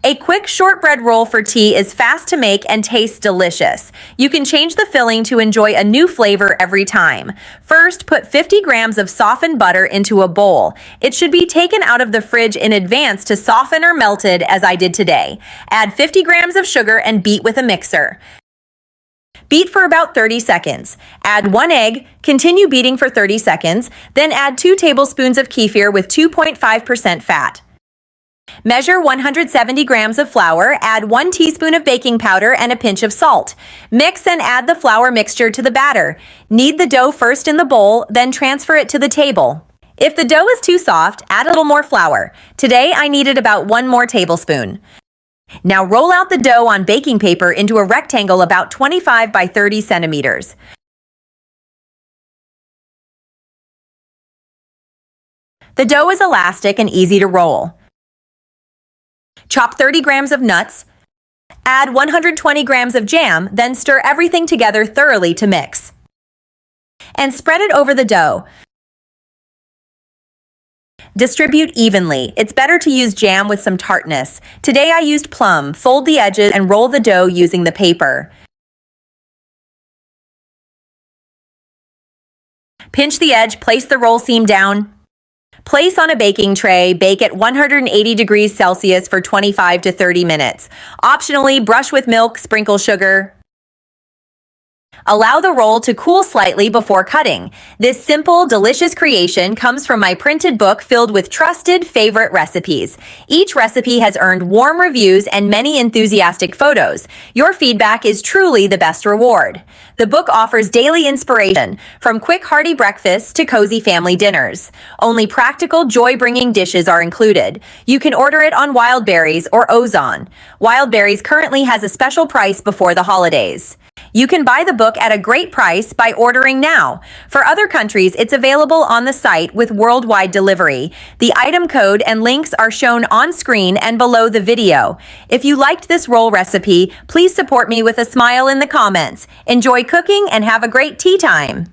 A quick shortbread roll for tea is fast to make and tastes delicious. You can change the filling to enjoy a new flavor every time. First, put 50 grams of softened butter into a bowl. It should be taken out of the fridge in advance to soften or melted, as I did today. Add 50 grams of sugar and beat with a mixer. Beat for about 30 seconds. Add 1 egg, continue beating for 30 seconds, then add 2 tablespoons of kefir with 2.5% fat. Measure 170 grams of flour, add 1 teaspoon of baking powder and a pinch of salt. Mix and add the flour mixture to the batter. Knead the dough first in the bowl, then transfer it to the table. If the dough is too soft, add a little more flour. Today I needed about 1 more tablespoon. Now roll out the dough on baking paper into a rectangle about 25 by 30 centimeters. The dough is elastic and easy to roll. Chop 30 grams of nuts, add 120 grams of jam, then stir everything together thoroughly to mix. And spread it over the dough. Distribute evenly. It's better to use jam with some tartness. Today I used plum. Fold the edges and roll the dough using the paper. Pinch the edge, place the roll seam down. Place on a baking tray, bake at 180 degrees Celsius for 25 to 30 minutes. Optionally, brush with milk, sprinkle sugar. Allow the roll to cool slightly before cutting. This simple, delicious creation comes from my printed book filled with trusted favorite recipes. Each recipe has earned warm reviews and many enthusiastic photos. Your feedback is truly the best reward. The book offers daily inspiration, from quick hearty breakfasts to cozy family dinners. Only practical, joy-bringing dishes are included. You can order it on Wildberries or Ozon. Wildberries currently has a special price before the holidays. You can buy the book at a great price by ordering now. For other countries, it's available on the site with worldwide delivery. The item code and links are shown on screen and below the video. If you liked this roll recipe, please support me with a smile in the comments. Enjoy cooking and have a great tea time.